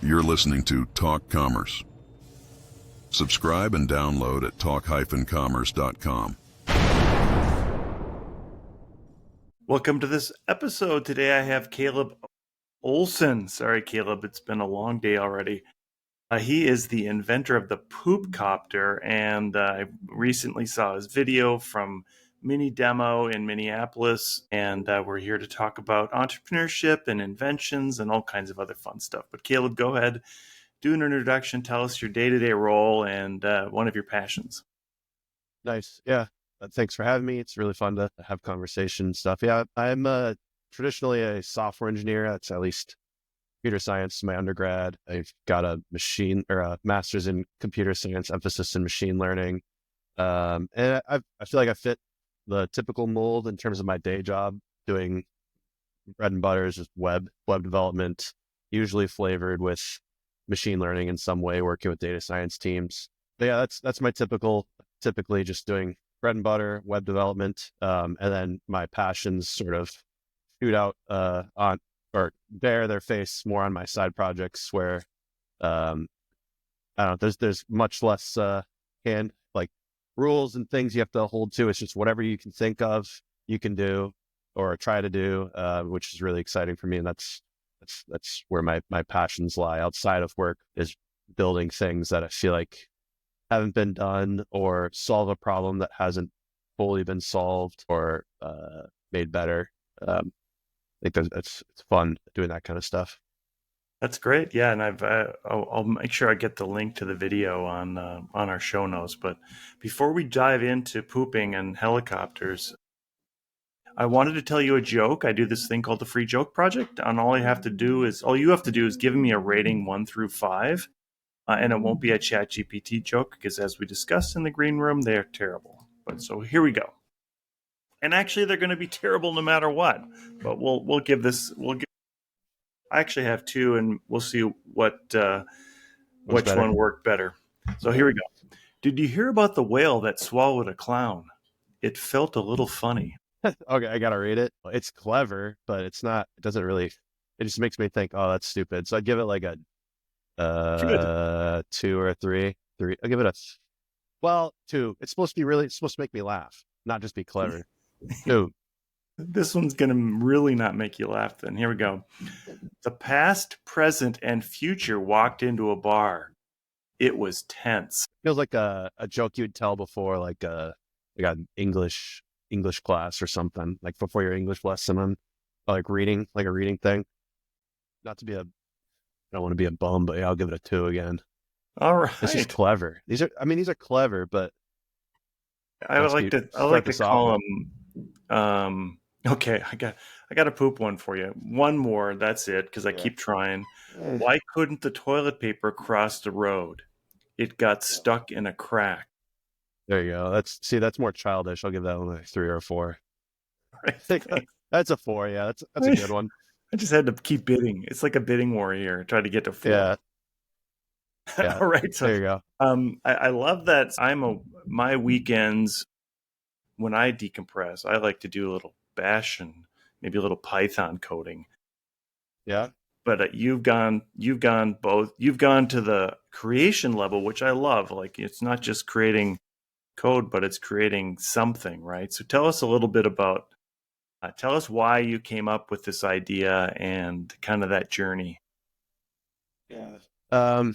You're listening to Talk Commerce. Subscribe and download at talk-commerce.com. Welcome to this episode. Today I have Caleb Olson. Sorry, Caleb, it's been a long day already. He is the inventor of the Poop Copter, and I recently saw his video from mini demo in Minneapolis, and we're here to talk about entrepreneurship and inventions and all kinds of other fun stuff. But Caleb, go ahead, do an introduction, tell us your day-to-day role and one of your passions. Nice. Yeah. Thanks for having me. It's really fun to have conversation stuff. Yeah, I'm traditionally a software engineer. That's at least computer science, my undergrad. I've got a master's in computer science, emphasis in machine learning. And I feel like I fit the typical mold in terms of my day job, doing bread and butter is just web development, usually flavored with machine learning in some way, working with data science teams. But yeah, that's my typically just doing bread and butter, web development, and then my passions sort of shoot out on or bear their face more on my side projects where I don't know, there's much less rules and things you have to hold to. It's just whatever you can think of, you can do or try to do, which is really exciting for me. And that's where my passions lie outside of work, is building things that I feel like haven't been done or solve a problem that hasn't fully been solved or made better. I think it's fun doing that kind of stuff. That's great. Yeah, and I'll make sure I get the link to the video on our show notes. But before we dive into pooping and helicopters, I wanted to tell you a joke. I do this thing called the Free Joke Project, and all you have to do is give me a rating 1 through 5, and it won't be a ChatGPT joke because, as we discussed in the green room, they are terrible. But so here we go. And actually, they're going to be terrible no matter what. But we'll give this. I actually have 2, and we'll see which one worked better. So here we go. Did you hear about the whale that swallowed a clown? It felt a little funny. Okay, I gotta read it. It's clever, but it's not. It doesn't really. It just makes me think, oh, that's stupid. So I'd give it like a 2 or a 3. I'll give it a 2. It's supposed to make me laugh, not just be clever. 2. This one's going to really not make you laugh then. Here we go. The past, present, and future walked into a bar. It was tense. Feels like a joke you'd tell before like an English class or something, like before your English lesson on like a reading thing. I don't want to be a bum, but yeah, I'll give it a 2 again. All right. This is clever. These are clever, but I like to call them. Okay, I got a poop one for you. One more, that's it, because I keep trying. Why couldn't the toilet paper cross the road? It got stuck in a crack. There you go. That's more childish. I'll give that one a 3 or a 4. Right. That's a 4. Yeah, that's a good one. I just had to keep bidding. It's like a bidding war here. Try to get to 4. Yeah. All right. So there you go. I love that. My weekends when I decompress, I like to do a little Bash and maybe a little Python coding. Yeah. But you've gone to the creation level, which I love. Like, it's not just creating code, but it's creating something, right? So tell us a little bit about, tell us why you came up with this idea and kind of that journey. Yeah. I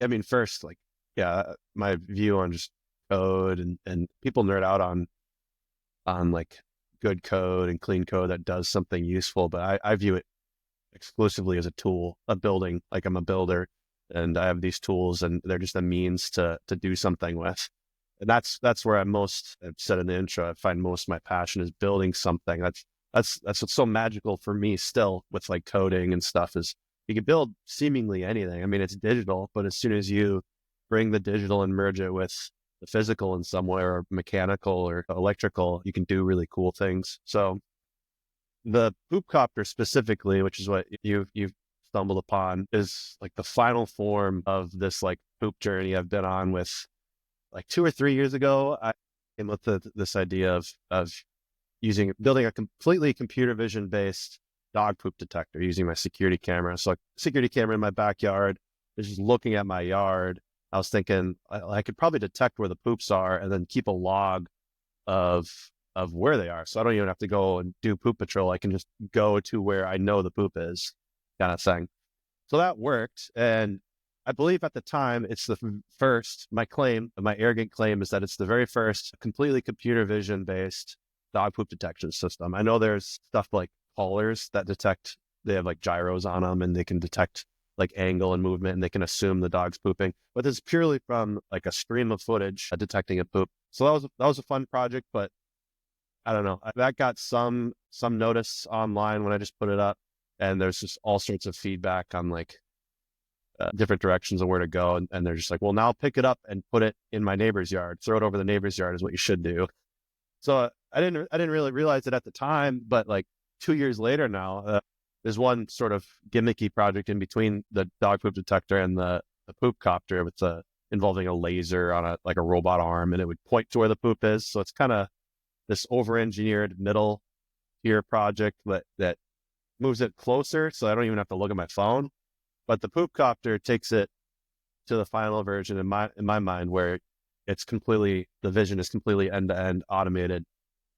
mean, first, my view on just code and people nerd out on like good code and clean code that does something useful, but I view it exclusively as a tool, a building. Like, I'm a builder and I have these tools and they're just a means to do something with. And that's where I've said in the intro, I find most of my passion is building something. That's what's so magical for me still with like coding and stuff, is you can build seemingly anything. I mean, it's digital, but as soon as you bring the digital and merge it with the physical in some way, or mechanical or electrical, you can do really cool things. So the Poop Copter specifically, which is what you've stumbled upon, is like the final form of this like poop journey I've been on. With like 2 or 3 years ago, I came with this idea of building a completely computer vision based dog poop detector using my security camera. So like security camera in my backyard is just looking at my yard. I was thinking I could probably detect where the poops are and then keep a log of where they are. So I don't even have to go and do poop patrol. I can just go to where I know the poop is, kind of thing. So that worked. And I believe at the time it's the first, my arrogant claim is that it's the very first completely computer vision based dog poop detection system. I know there's stuff like collars that detect, they have like gyros on them and they can detect like angle and movement and they can assume the dog's pooping, but it's purely from like a stream of footage detecting a poop. So that was a fun project, but I don't know. That got some notice online when I just put it up, and there's just all sorts of feedback on like different directions of where to go, and they're just like, well, now pick it up and put it in my neighbor's yard. Throw it over the neighbor's yard is what you should do. So I didn't really realize it at the time, but like 2 years later now, there's one sort of gimmicky project in between the dog poop detector and the Poop Copter with involving a laser on a robot arm, and it would point to where the poop is. So it's kind of this over-engineered middle tier project that moves it closer, so I don't even have to look at my phone. But the Poop Copter takes it to the final version in my mind, where the vision is completely end-to-end automated,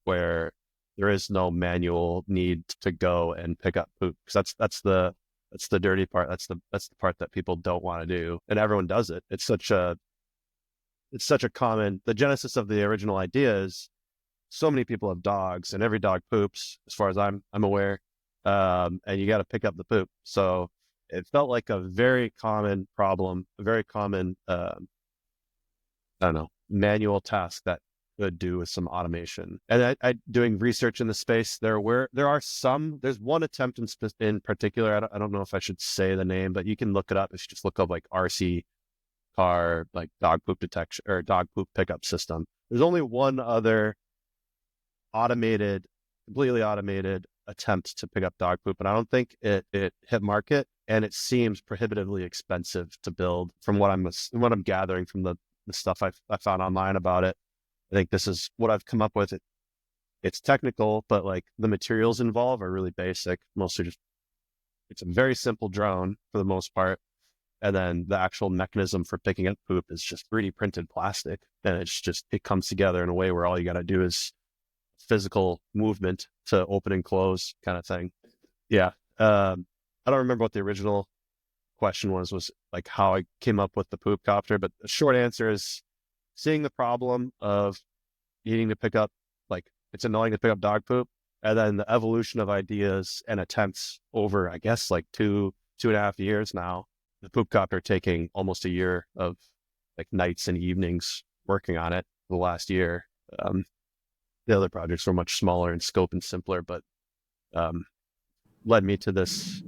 where there is no manual need to go and pick up poop, because that's the dirty part. That's the part that people don't want to do, and everyone does it. It's such a common. The genesis of the original idea is so many people have dogs, and every dog poops, as far as I'm aware, and you got to pick up the poop. So it felt like a very common problem, a very common, I don't know, manual task that could do with some automation. And I doing research in the space, there's one attempt in particular. I don't know if I should say the name, but you can look it up if you just look up like RC car, like dog poop detection or dog poop pickup system. There's only one other completely automated attempt to pick up dog poop, and I don't think it hit market, and it seems prohibitively expensive to build from what I'm gathering from the stuff I found online about it. I think this is what I've come up with. It's technical, but like the materials involved are really basic. Mostly just, it's a very simple drone for the most part. And then the actual mechanism for picking up poop is just 3D printed plastic. And it comes together in a way where all you got to do is physical movement to open and close kind of thing. Yeah. I don't remember what the original question was like how I came up with the Poop Copter, but the short answer is seeing the problem of needing to pick up, like it's annoying to pick up dog poop, and then the evolution of ideas and attempts over, I guess, like 2.5 years now, the Poop Copter taking almost a year of like nights and evenings working on it the last year. The other projects were much smaller in scope and simpler, but led me to this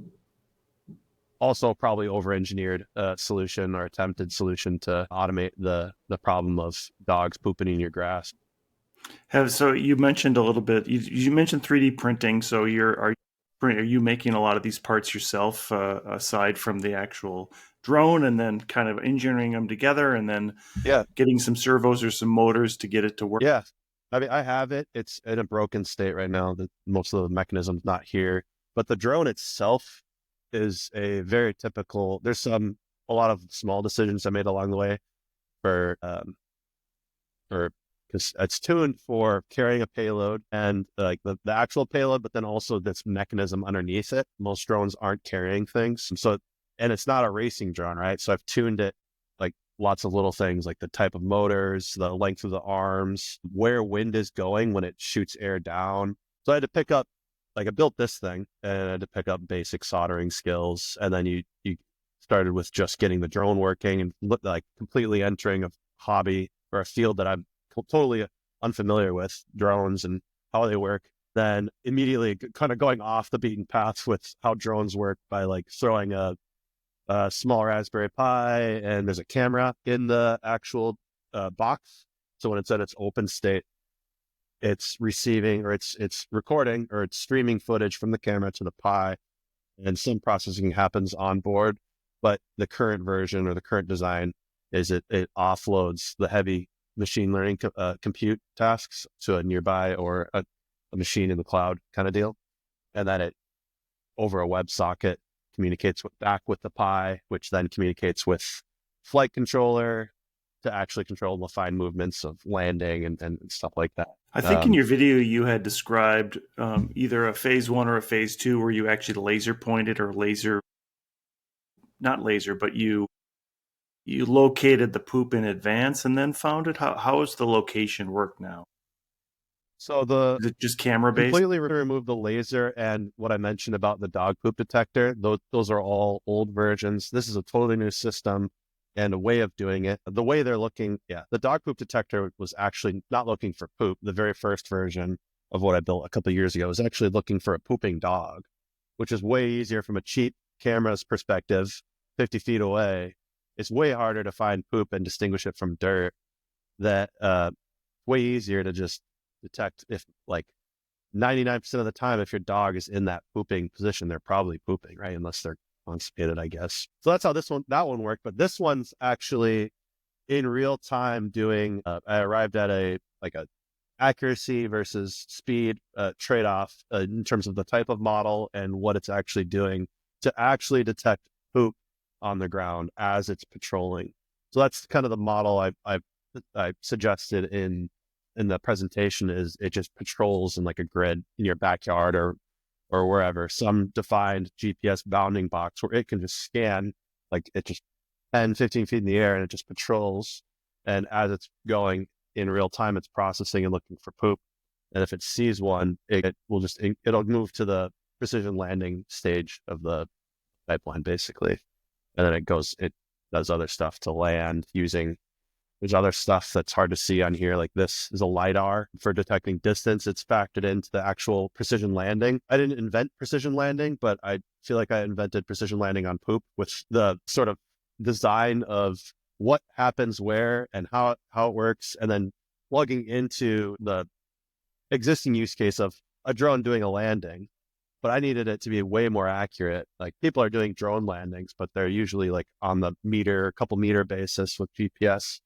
also probably over-engineered solution or attempted solution to automate the problem of dogs pooping in your grass. So you mentioned a little bit. You mentioned 3D printing. So are you making a lot of these parts yourself, aside from the actual drone, and then kind of engineering them together, and then getting some servos or some motors to get it to work? Yeah, I mean, I have it. It's in a broken state right now. Most of the mechanism's not here, but the drone itself is a very typical. There's a lot of small decisions I made along the way because it's tuned for carrying a payload and like the actual payload, but then also this mechanism underneath it. Most drones aren't carrying things. And it's not a racing drone, right? So I've tuned it like lots of little things, like the type of motors, the length of the arms, where wind is going when it shoots air down. So I had to pick up, like I built this thing and I had to pick up basic soldering skills. And then you started with just getting the drone working and like completely entering a hobby or a field that I'm totally unfamiliar with, drones and how they work. Then immediately kind of going off the beaten path with how drones work by like throwing a small Raspberry Pi, and there's a camera in the actual box. So when it's at its open state, it's receiving or it's recording or it's streaming footage from the camera to the Pi, and some processing happens on board. But the current version or the current design is it offloads the heavy machine learning compute tasks to a nearby or a machine in the cloud kind of deal. And then it over a WebSocket, communicates back with the Pi, which then communicates with flight controller to actually control the fine movements of landing and stuff like that. I think in your video you had described either a phase 1 or a phase 2 where you actually laser pointed or not laser, but you located the poop in advance and then found it. How does the location work now? So Is it just camera based? completely remove the laser and what I mentioned about the dog poop detector. Those are all old versions. This is a totally new system and a way of doing it. The way they're looking, the dog poop detector was actually not looking for poop. The very first version of what I built a couple of years ago was actually looking for a pooping dog, which is way easier from a cheap camera's perspective, 50 feet away. It's way harder to find poop and distinguish it from dirt. That way easier to just detect if 99% of the time, if your dog is in that pooping position, they're probably pooping, right? Unless they're constipated, I guess. So that's how that one worked. But this one's actually in real time doing, I arrived at a accuracy versus speed trade-off in terms of the type of model and what it's actually doing to actually detect poop on the ground as it's patrolling. So that's kind of the model I suggested in the presentation. Is it just patrols in like a grid in your backyard or wherever, some defined GPS bounding box where it can just scan, like it just 10, 15 feet in the air and it just patrols. And as it's going in real time, it's processing and looking for poop. And if it sees one, it'll move to the precision landing stage of the pipeline, basically. And then it does other stuff to land using, there's other stuff that's hard to see on here. Like this is a LiDAR for detecting distance. It's factored into the actual precision landing. I didn't invent precision landing, but I feel like I invented precision landing on poop with the sort of design of what happens where and how it works, and then plugging into the existing use case of a drone doing a landing. But I needed it to be way more accurate. Like people are doing drone landings, but they're usually like on the couple meter basis with GPS.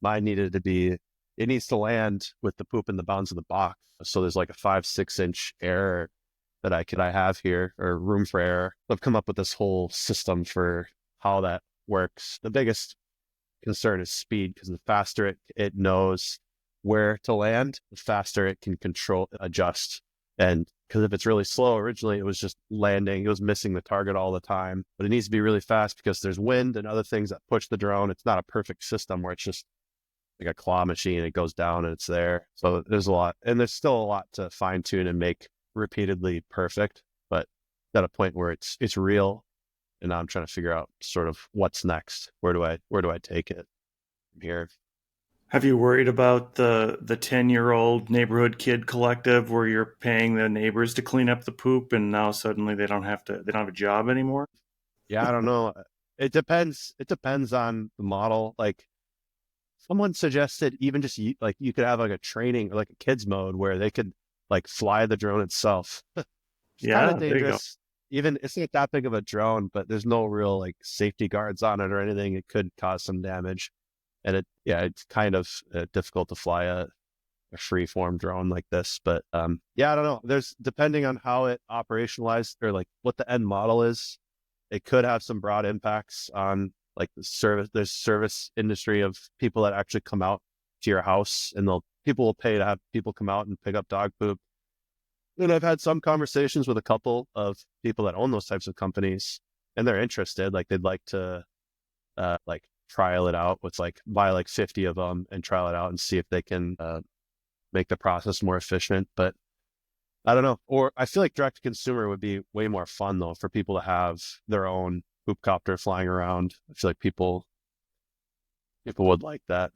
Mine needed to be, it needs to land with the poop in the bounds of the box. So there's like a 5-6 inch error that I have here, or room for error. I've come up with this whole system for how that works. The biggest concern is speed, because the faster it knows where to land, the faster it can adjust. And because if it's really slow, originally it was just landing, it was missing the target all the time. But it needs to be really fast because there's wind and other things that push the drone. It's not a perfect system where it's just like a claw machine, it goes down and it's there. So there's a lot, and there's still a lot to fine tune and make repeatedly perfect, but at a point where it's real. And now I'm trying to figure out sort of what's next. Where do I take it from here? Have you worried about the 10-year-old neighborhood kid collective where you're paying the neighbors to clean up the poop and now suddenly they don't have a job anymore? Yeah, I don't know. It depends on the model. Like someone suggested even just like you could have like a training or like a kids mode where they could like fly the drone itself. It's Yeah, kind of there you go. dangerous. Even it's not that big of a drone, but there's no real like safety guards on it or anything. It could cause some damage. And it's kind of difficult to fly a free-form drone like this. But I don't know. There's, depending on how it operationalized or like what the end model is, it could have some broad impacts on like there's service industry of people that actually come out to your house, and people will pay to have people come out and pick up dog poop. And I've had some conversations with a couple of people that own those types of companies, and they're interested. Like they'd like to like trial it out with buy 50 of them and trial it out and see if they can make the process more efficient. But I don't know. Or I feel like direct to consumer would be way more fun though, for people to have their own Poop Copter flying around. I feel like people would like that.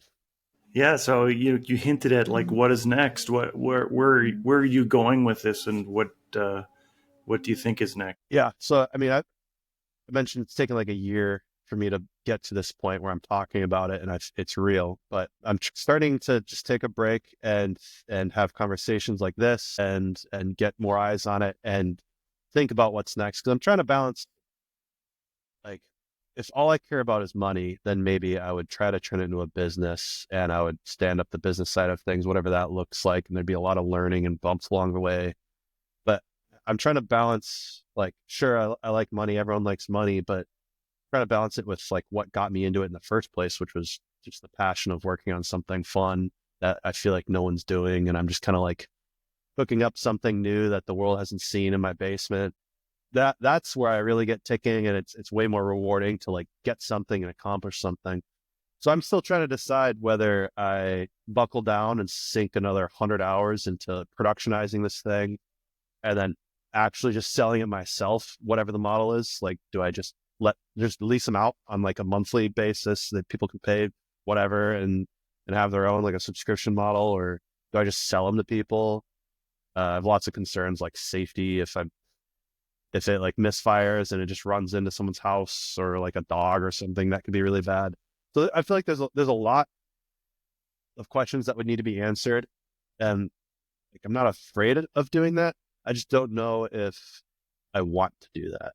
Yeah, so you hinted at like what is next? Where are you going with this, and what do you think is next? Yeah. So I mean, I mentioned it's taken like a year for me to get to this point where I'm talking about it and it's real, but I'm starting to just take a break and have conversations like this and get more eyes on it and think about what's next. Cause I'm trying to balance, like, if all I care about is money, then maybe I would try to turn it into a business and I would stand up the business side of things, whatever that looks like. And there'd be a lot of learning and bumps along the way. But I'm trying to balance, like, sure, I like money. Everyone likes money, but trying to balance it with like what got me into it in the first place, which was just the passion of working on something fun that I feel like no one's doing. And I'm just kind of like hooking up something new that the world hasn't seen in my basement. That's where I really get ticking, and it's way more rewarding to like get something and accomplish something. So I'm still trying to decide whether I buckle down and sink another 100 hours into productionizing this thing and then actually just selling it myself, whatever the model is. Like, do I just lease them out on like a monthly basis that people can pay whatever and have their own like a subscription model, or do I just sell them to people? I have lots of concerns like safety. If it like misfires and it just runs into someone's house or like a dog or something, that could be really bad. So I feel like there's a lot of questions that would need to be answered, and like I'm not afraid of doing that. I just don't know if I want to do that.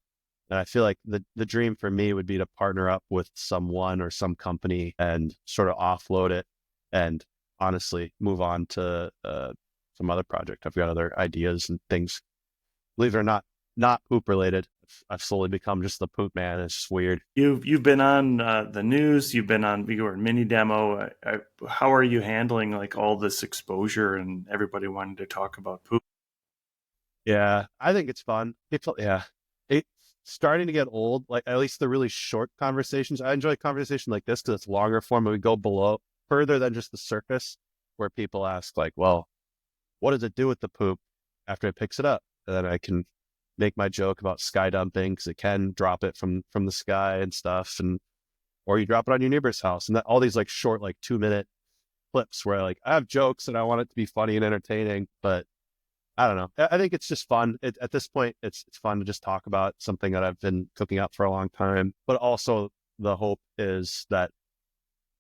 And I feel like the dream for me would be to partner up with someone or some company and sort of offload it and honestly move on to some other project. I've got other ideas and things, believe it or not poop related. I've slowly become just the poop man. It's just weird. You've been on the news. You were in mini demo. How are you handling like all this exposure and everybody wanting to talk about poop? Yeah, I think it's fun. It's starting to get old. Like at least the really short conversations. I enjoy a conversation like this because it's longer form and we go further than just the surface, where people ask like, well, what does it do with the poop after it picks it up? And then I can make my joke about sky dumping because it can drop it from the sky and stuff, and or you drop it on your neighbor's house, and that all these like short like 2-minute clips where like I have jokes and I want it to be funny and entertaining, but I don't know. I think it's just fun. At this point, it's fun to just talk about something that I've been cooking up for a long time. But also the hope is that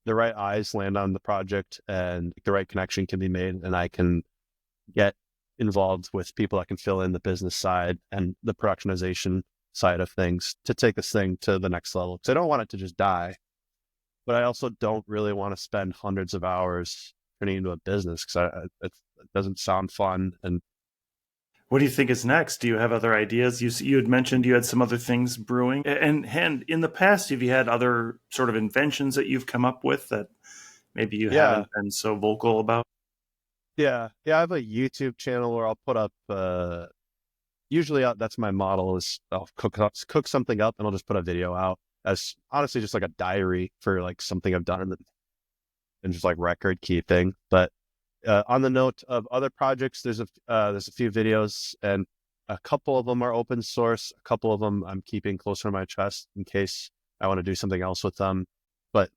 the right eyes land on the project and the right connection can be made, and I can get involved with people that can fill in the business side and the productionization side of things to take this thing to the next level. Because I don't want it to just die, but I also don't really want to spend hundreds of hours turning into a business because it doesn't sound fun. And what do you think is next? Do you have other ideas? You had mentioned you had some other things brewing, and in the past, have you had other sort of inventions that you've come up with that maybe you haven't been so vocal about? Yeah. I have a YouTube channel where I'll put up. Usually, that's my model is I'll cook something up and I'll just put a video out as honestly just like a diary for like something I've done and just like record keeping. But on the note of other projects, there's a few videos, and a couple of them are open source. A couple of them I'm keeping closer to my chest in case I want to do something else with them. But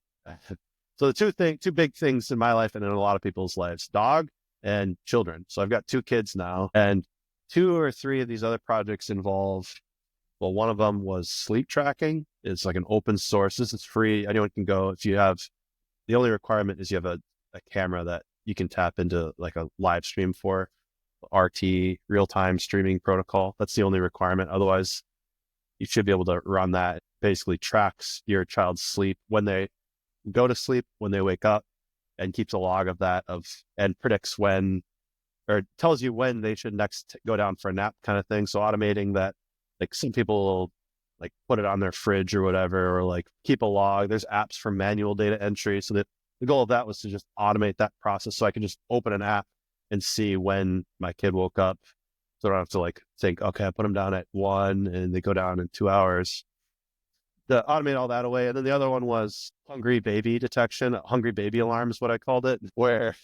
so the two big things in my life and in a lot of people's lives: dog and children. So I've got 2 kids now, and 2 or 3 of these other projects involve. Well, one of them was sleep tracking. It's like an open source. This is free. Anyone can go. If you have, the only requirement is you have a camera that you can tap into like a live stream for RT, real-time streaming protocol. That's the only requirement. Otherwise, you should be able to run that. It basically tracks your child's sleep when they go to sleep, when they wake up, and keeps a log of that and predicts when, or tells you when they should next go down for a nap kind of thing. So automating that, like some people will like put it on their fridge or whatever, or like keep a log. There's apps for manual data entry. So that the goal of that was to just automate that process so I can just open an app and see when my kid woke up. So I don't have to like think, okay, I put them down at 1 and they go down in 2 hours. To automate all that away. And then the other one was hungry baby detection, hungry baby alarm is what I called it, where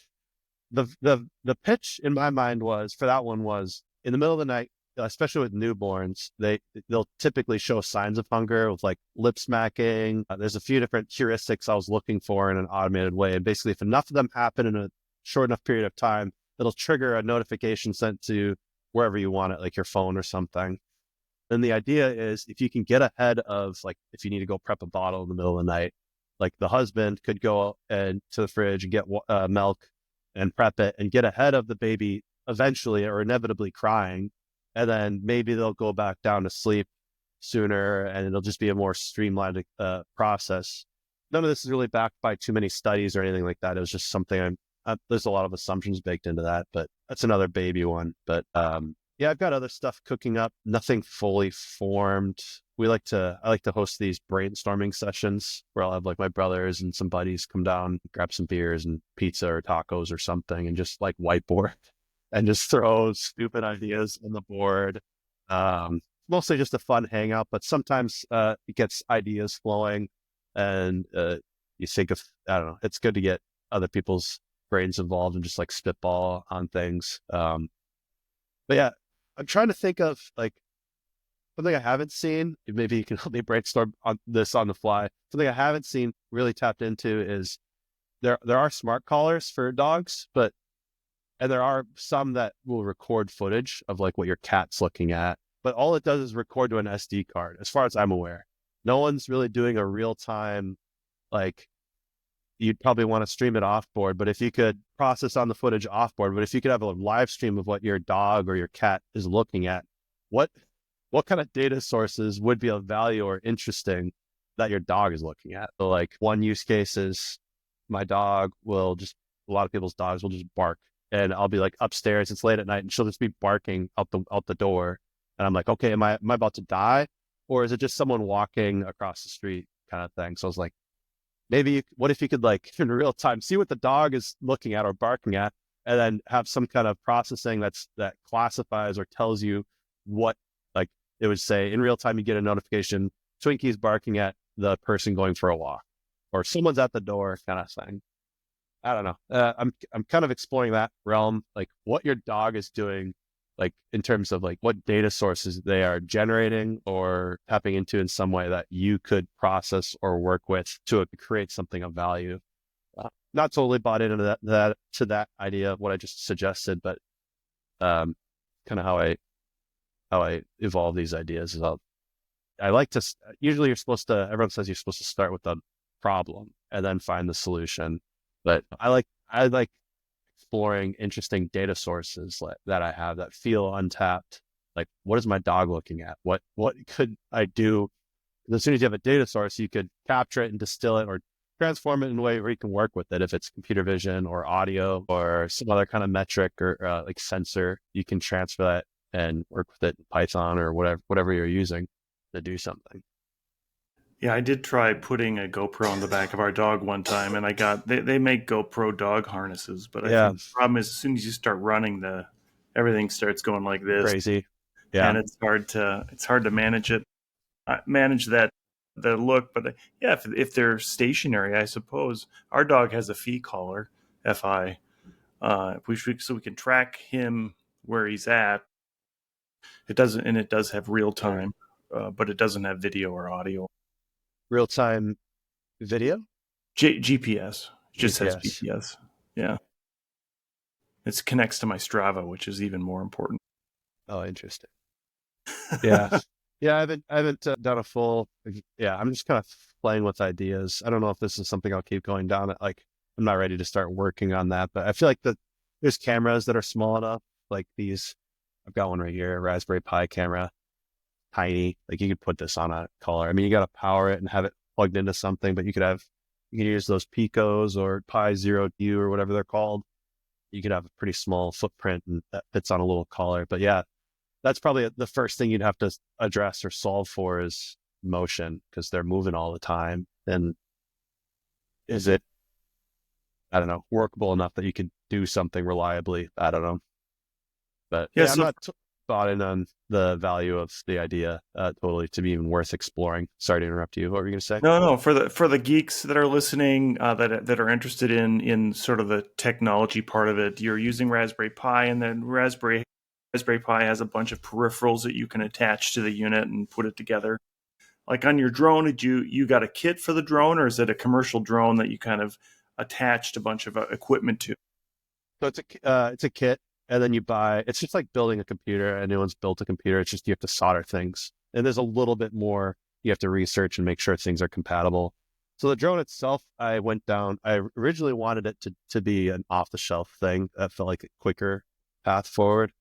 the pitch in my mind was for that one was in the middle of the night, especially with newborns, they'll typically show signs of hunger with like lip smacking. There's a few different heuristics I was looking for in an automated way. And basically, if enough of them happen in a short enough period of time, it'll trigger a notification sent to wherever you want it, like your phone or something. And the idea is if you can get ahead of, like, if you need to go prep a bottle in the middle of the night, like the husband could go and to the fridge and get milk and prep it and get ahead of the baby eventually or inevitably crying. And then maybe they'll go back down to sleep sooner and it'll just be a more streamlined process. None of this is really backed by too many studies or anything like that. It was just something there's a lot of assumptions baked into that, but that's another baby one. But Yeah, I've got other stuff cooking up, nothing fully formed. I like to host these brainstorming sessions where I'll have like my brothers and some buddies come down, grab some beers and pizza or tacos or something and just like whiteboard and just throw stupid ideas on the board. Mostly just a fun hangout, but sometimes it gets ideas flowing and you think of, I don't know, it's good to get other people's brains involved and just like spitball on things. But yeah, I'm trying to think of like something I haven't seen. Maybe you can help me brainstorm on this on the fly. Something I haven't seen really tapped into is there are smart collars for dogs, and there are some that will record footage of like what your cat's looking at, but all it does is record to an SD card, as far as I'm aware. No one's really doing a real time, like you'd probably want to stream it off board, but if you could process on the footage off board, but if you could have a live stream of what your dog or your cat is looking at, what kind of data sources would be of value or interesting that your dog is looking at? So like one use case is my dog will just, a lot of people's dogs will just bark and I'll be like upstairs, it's late at night and she'll just be barking out the door. And I'm like, okay, am I about to die? Or is it just someone walking across the street kind of thing? So I was like, maybe what if you could like in real time see what the dog is looking at or barking at, and then have some kind of processing that classifies or tells you what, like it would say in real time, you get a notification, Twinkie's barking at the person going for a walk, or someone's at the door kind of thing. I don't know. I'm kind of exploring that realm, like what your dog is doing, like in terms of like what data sources they are generating or tapping into in some way that you could process or work with to create something of value. Not totally bought into that idea of what I just suggested, but kind of how I evolve these ideas is I like to, usually everyone says you're supposed to start with the problem and then find the solution. But I like exploring interesting data sources that I have that feel untapped. Like, what is my dog looking at? What could I do? As soon as you have a data source, you could capture it and distill it or transform it in a way where you can work with it. If it's computer vision or audio or some other kind of metric or like sensor, you can transfer that and work with it in Python or whatever you're using to do something. Yeah, I did try putting a GoPro on the back of our dog one time, and they make GoPro dog harnesses, but I think the problem is as soon as you start running, everything starts going like this, crazy. Yeah, and it's hard to manage it, manage the look. But yeah, if they're stationary, I suppose our dog has a fee collar, FI, so we can track him where he's at. It does have real time, but it doesn't have video or audio. Real time video? GPS. It just says GPS. GPS. Yeah. It connects to my Strava, which is even more important. Oh, interesting. Yeah. Yeah, I haven't done a full, yeah, I'm just kind of playing with ideas. I don't know if this is something I'll keep going down. Like, I'm not ready to start working on that, but I feel like there's cameras that are small enough, like these, I've got one right here, a Raspberry Pi camera, tiny, like you could put this on a collar. I mean, you got to power it and have it plugged into something, but you can use those Picos or Pi Zero U or whatever they're called. You could have a pretty small footprint and that fits on a little collar. But yeah, that's probably the first thing you'd have to address or solve for is motion, because they're moving all the time. And is it, I don't know, workable enough that you can do something reliably? I don't know. But yeah, I'm not bought in on the value of the idea totally to be even worth exploring. Sorry to interrupt you. What were you going to say? No. For the geeks that are listening, that are interested in sort of the technology part of it, you're using Raspberry Pi, and then Raspberry Pi has a bunch of peripherals that you can attach to the unit and put it together. Like on your drone, did you got a kit for the drone, or is it a commercial drone that you kind of attached a bunch of equipment to? So it's a kit. And then you buy, it's just like building a computer. Anyone's built a computer. It's just, you have to solder things. And there's a little bit more you have to research and make sure things are compatible. So the drone itself, I originally wanted it to be an off the shelf thing that felt like a quicker path forward,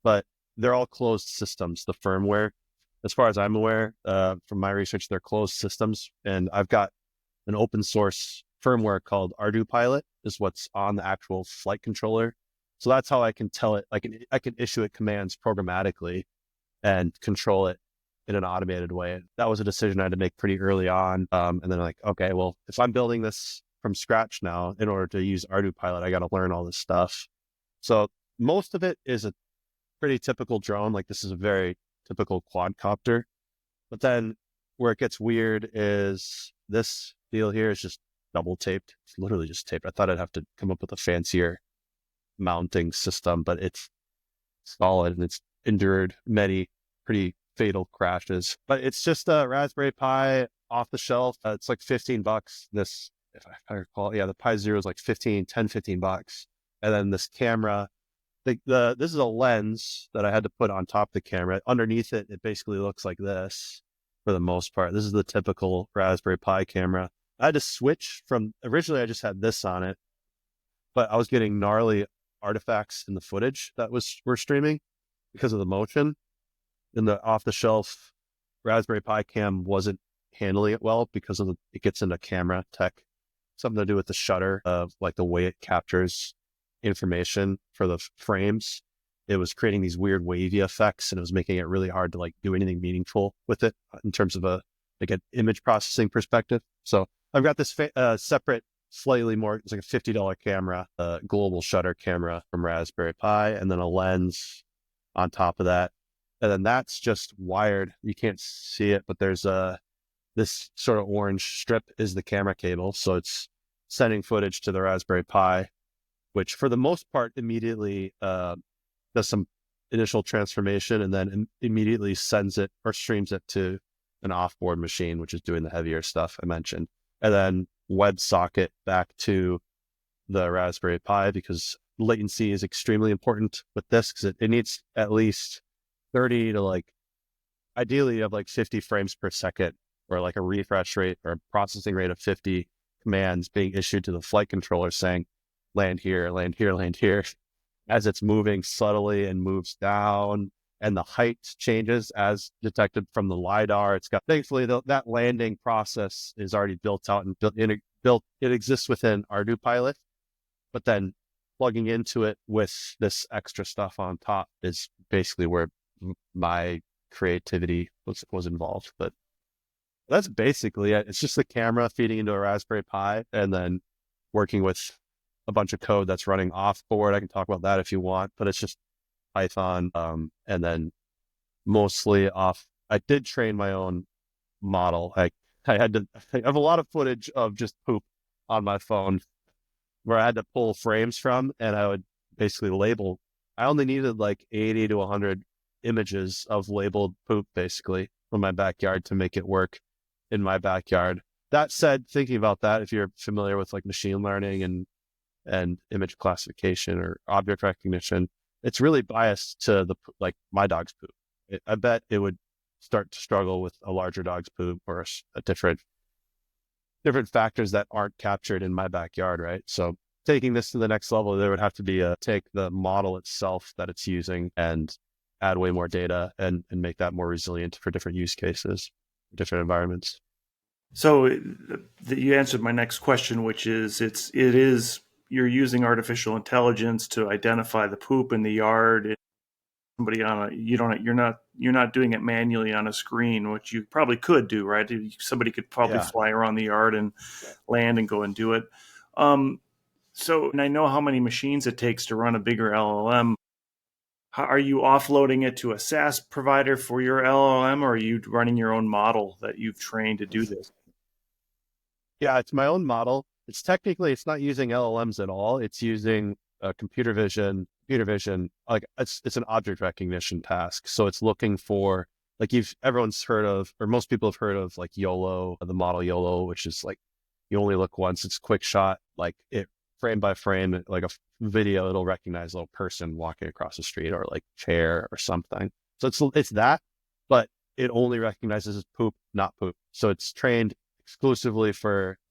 but they're all closed systems. The firmware, as far as I'm aware, from my research, they're closed systems. And I've got an open source firmware called ArduPilot is what's on the actual flight controller. So that's how I can tell it. I can issue it commands programmatically and control it in an automated way. That was a decision I had to make pretty early on. And then like, okay, well, if I'm building this from scratch now, in order to use ArduPilot, I got to learn all this stuff. So most of it is a pretty typical drone. Like this is a very typical quadcopter. But then where it gets weird is this deal here is just double taped. It's literally just taped. I thought I'd have to come up with a fancier mounting system, but it's solid and it's endured many pretty fatal crashes. But it's just a Raspberry Pi off the shelf. It's like $15. This, if I recall, yeah, the Pi Zero is like 15, 10, $15. And then this camera, this is a lens that I had to put on top of the camera. Underneath it, it basically looks like this for the most part. This is the typical Raspberry Pi camera. I had to switch from, originally I just had this on it, but I was getting gnarly artifacts in the footage that we're streaming because of the motion. And the off-the-shelf Raspberry Pi cam wasn't handling it well because of it gets into camera tech, something to do with the shutter of like the way it captures information for the frames. It was creating these weird wavy effects, and it was making it really hard to like do anything meaningful with it in terms of an image processing perspective. So I've got this separate, slightly more, it's like a $50 camera, a global shutter camera from Raspberry Pi, and then a lens on top of that. And then that's just wired. You can't see it, but there's this sort of orange strip is the camera cable. So it's sending footage to the Raspberry Pi, which for the most part immediately does some initial transformation and then immediately sends it or streams it to an off-board machine, which is doing the heavier stuff I mentioned. And then WebSocket back to the Raspberry Pi, because latency is extremely important with this, because it needs at least 30 to like, ideally you have like 50 frames per second, or like a refresh rate or processing rate of 50 commands being issued to the flight controller saying, land here, land here, land here, as it's moving subtly and moves down, and the height changes as detected from the LiDAR. It's got, thankfully, that landing process is already built out and it exists within ArduPilot, but then plugging into it with this extra stuff on top is basically where my creativity was involved. But that's basically it. It's just the camera feeding into a Raspberry Pi and then working with a bunch of code that's running off board. I can talk about that if you want, but it's just Python. And then mostly off, I did train my own model. I have a lot of footage of just poop on my phone where I had to pull frames from, and I would basically label. I only needed like 80 to 100 images of labeled poop basically from my backyard to make it work in my backyard. That said, thinking about that, if you're familiar with like machine learning and image classification or object recognition, it's really biased to like my dog's poop. I bet it would start to struggle with a larger dog's poop or a different factors that aren't captured in my backyard, right? So taking this to the next level, there would have to be take the model itself that it's using and add way more data and make that more resilient for different use cases, different environments. So you answered my next question, which is you're using artificial intelligence to identify the poop in the yard. Somebody you're not doing it manually on a screen, which you probably could do, right? Somebody could probably fly around the yard and land and go and do it. So, and I know how many machines it takes to run a bigger LLM. Are you offloading it to a SaaS provider for your LLM, or are you running your own model that you've trained to do this? Yeah, it's my own model. It's not using LLMs at all. It's using computer vision, like it's an object recognition task. So it's looking for, like, everyone's heard of, or most people have heard of, like YOLO, the model YOLO, which is like, you only look once, it's quick shot, like it frame by frame, like a video, it'll recognize a little person walking across the street or like chair or something. So it's that, but it only recognizes poop, not poop. So it's trained exclusively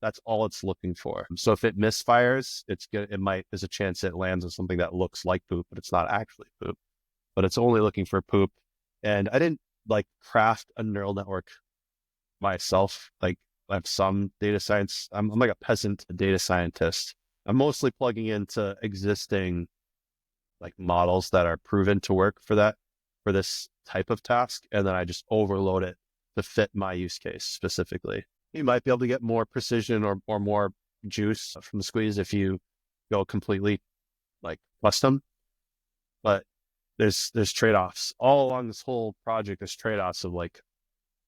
that's all it's looking for. So if it misfires, there's a chance it lands on something that looks like poop, but it's not actually poop, but it's only looking for poop. And I didn't like craft a neural network myself. Like, I have some data science. I'm like a peasant data scientist. I'm mostly plugging into existing like models that are proven to work for this type of task, and then I just overload it to fit my use case specifically. You might be able to get more precision or more juice from the squeeze if you go completely like custom, but there's trade-offs all along this whole project. There's trade-offs of like,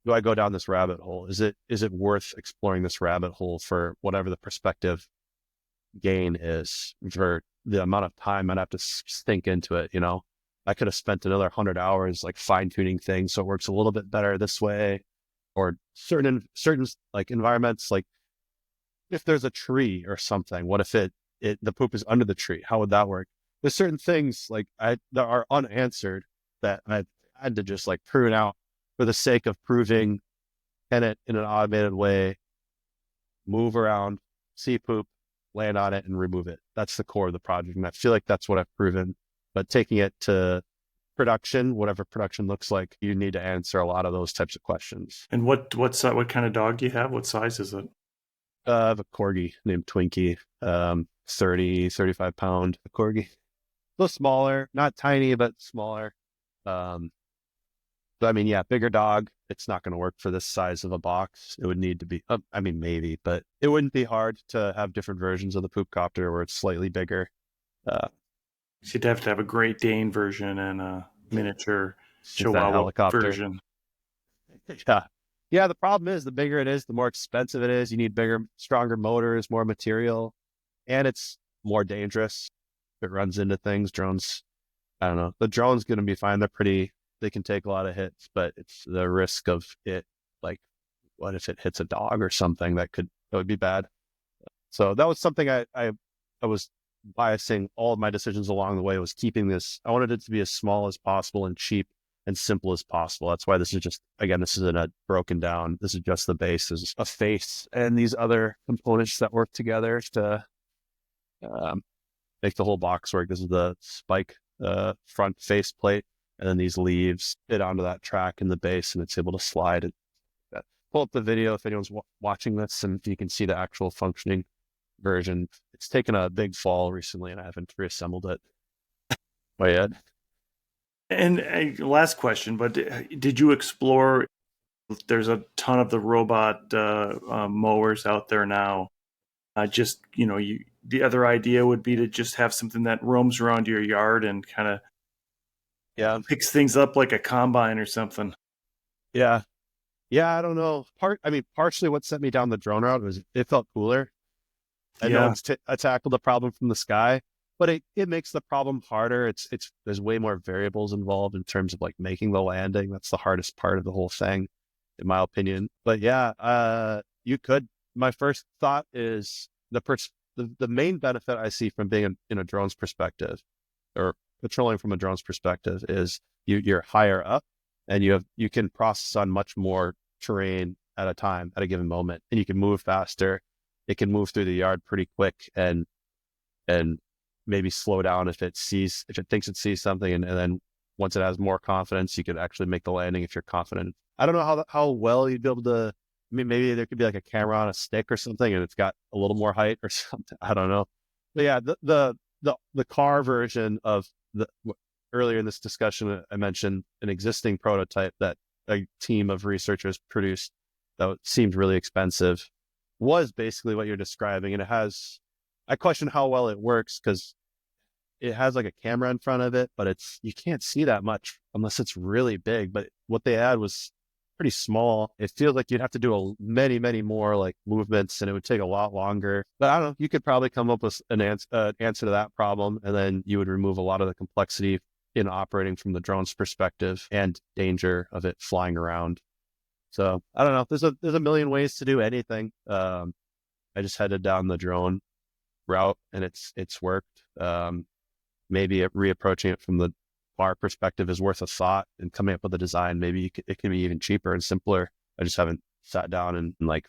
do I go down this rabbit hole? Is it worth exploring this rabbit hole for whatever the perspective gain is, for the amount of time I'd have to think into it? You know, I could have spent another 100 hours like fine-tuning things so it works a little bit better this way, or certain like environments, like if there's a tree or something, what if the poop is under the tree? How would that work? There's certain things like that are unanswered that I've had to just like prune out for the sake of proving, can it in an automated way move around, see poop, land on it, and remove it. That's the core of the project, and I feel like that's what I've proven. But taking it to production, whatever production looks like, you need to answer a lot of those types of questions. And what kind of dog do you have? What size is it? I have a corgi named Twinkie, 35 pound corgi. A little smaller, not tiny, but smaller. But I mean, yeah, bigger dog. It's not going to work for this size of a box. It would need to be, I mean, maybe, but it wouldn't be hard to have different versions of the Poop Copter where it's slightly bigger. You'd have to have a Great Dane version and a miniature Chihuahua helicopter version. Yeah. Yeah. The problem is the bigger it is, the more expensive it is. You need bigger, stronger motors, more material, and it's more dangerous. If it runs into things, drones, I don't know. The drone's going to be fine. They can take a lot of hits, but it's the risk of it. Like, what if it hits a dog or something that would be bad. So that was something I was biasing all of my decisions along the way, was keeping this. I wanted it to be as small as possible and cheap and simple as possible. That's why this is just, again, this isn't a broken down. This is just the base, is a face and these other components that work together to make the whole box work. This is the spike front face plate, and then these leaves fit onto that track in the base, and it's able to slide. And pull up the video if anyone's watching this, and you can see the actual functioning version. It's taken a big fall recently, and I haven't reassembled it quite yet. And last question, but did you explore? There's a ton of the robot mowers out there now. The other idea would be to just have something that roams around your yard and kind of picks things up like a combine or something. Yeah. I don't know. Partially what set me down the drone route was it felt cooler. I know I tackled the problem from the sky, but it makes the problem harder. There's way more variables involved in terms of like making the landing. That's the hardest part of the whole thing, in my opinion. But yeah, you could. My first thought is the main benefit I see from being in a drone's perspective, or patrolling from a drone's perspective, is you're higher up, and you can process on much more terrain at a time at a given moment, and you can move faster. It can move through the yard pretty quick and maybe slow down if it thinks it sees something, and then once it has more confidence, you could actually make the landing if you're confident. I don't know how well you'd be able to. I mean, maybe there could be like a camera on a stick or something, and it's got a little more height or something. I don't know. But yeah, the car version of earlier in this discussion, I mentioned an existing prototype that a team of researchers produced that seemed really expensive, was basically what you're describing. And I question how well it works, because it has like a camera in front of it, but you can't see that much unless it's really big. But what they had was pretty small. It feels like you'd have to do many more like movements, and it would take a lot longer. But I don't know, you could probably come up with an answer to that problem, and then you would remove a lot of the complexity in operating from the drone's perspective and danger of it flying around. So I don't know. There's a million ways to do anything. I just headed down the drone route, and it's worked. Maybe reapproaching it from the bar perspective is worth a thought, and coming up with a design. Maybe it can be even cheaper and simpler. I just haven't sat down and like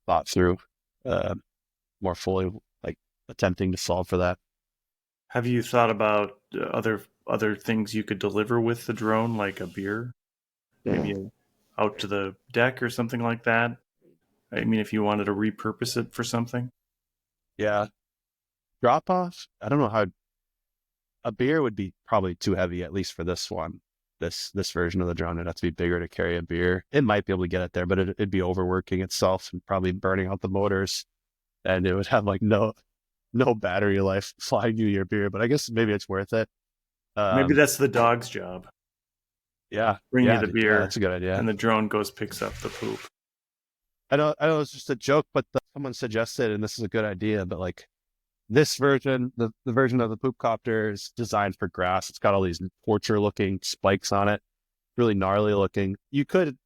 thought through more fully, like attempting to solve for that. Have you thought about other things you could deliver with the drone, like a beer, maybe out to the deck or something like that? I mean, if you wanted to repurpose it for something. Yeah. Drop off, I don't know how a beer would be probably too heavy, at least for this one. This version of the drone, it'd have to be bigger to carry a beer. It might be able to get it there, but it'd be overworking itself and probably burning out the motors, and it would have like no battery life flying you your beer. But I guess maybe it's worth it. Maybe that's the dog's job. Yeah, Bring you the beer. Yeah, that's a good idea. And the drone picks up the poop. I know it's just a joke, but someone suggested, and this is a good idea, but like this version, the version of the Poop Copter is designed for grass. It's got all these torture-looking spikes on it, really gnarly looking. You could,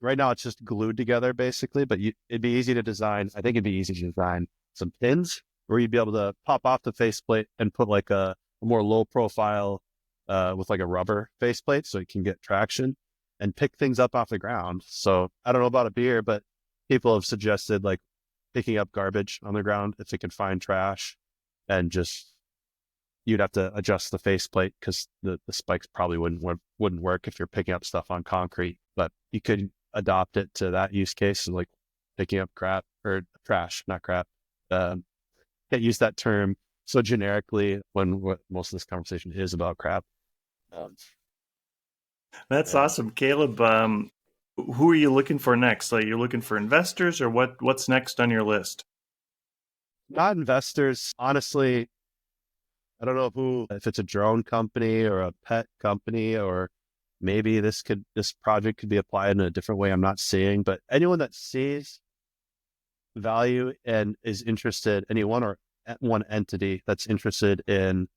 right now it's just glued together basically, but it'd be easy to design. I think it'd be easy to design some pins where you'd be able to pop off the faceplate and put like a more low profile with like a rubber faceplate so you can get traction and pick things up off the ground. So I don't know about a beer, but people have suggested like picking up garbage on the ground if they can find trash, and just you'd have to adjust the faceplate because the spikes probably wouldn't work if you're picking up stuff on concrete. But you could adopt it to that use case, and like picking up crap or trash, not crap. Can't use that term so generically when what most of this conversation is about crap. That's awesome, Caleb. Who are you looking for next? Like, you're looking for investors, or what's next on your list? Not investors, honestly. I don't know if it's a drone company or a pet company, or maybe this project could be applied in a different way I'm not seeing. But anyone that sees value and is interested, anyone or one entity that's interested in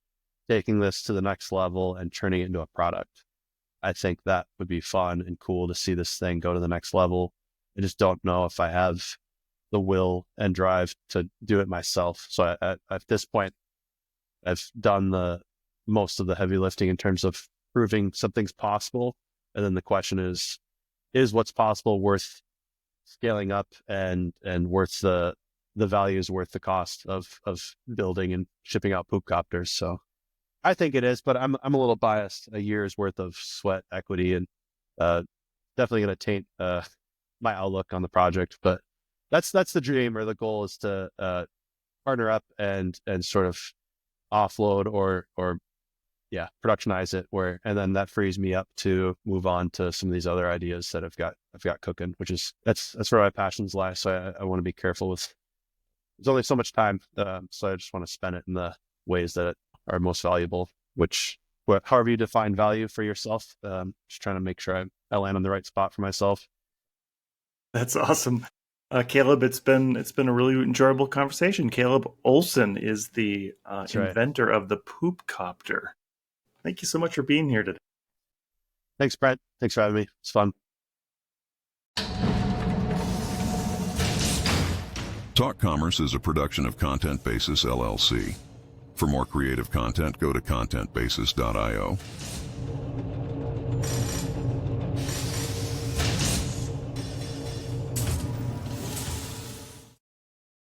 taking this to the next level and turning it into a product, I think that would be fun and cool to see this thing go to the next level. I just don't know if I have the will and drive to do it myself. So at this point, I've done most of the heavy lifting in terms of proving something's possible. And then the question is what's possible worth scaling up and worth the value is worth the cost of building and shipping out Poop Copters. So I think it is, but I'm a little biased. A year's worth of sweat equity and definitely going to taint my outlook on the project. But that's the dream, or the goal is to partner up and sort of offload or productionize it, and then that frees me up to move on to some of these other ideas that I've got cooking, which is that's where my passions lie. So I want to be careful with. There's only so much time, so I just want to spend it in the ways that are most valuable, however you define value for yourself. Just trying to make sure I land on the right spot for myself. That's awesome. Caleb, it's been a really enjoyable conversation. Caleb Olson is the inventor of the Poop Copter. Thank you so much for being here today. Thanks, Brent. Thanks for having me. It's fun. Talk Commerce is a production of Content Basis LLC. For more creative content, go to contentbasis.io.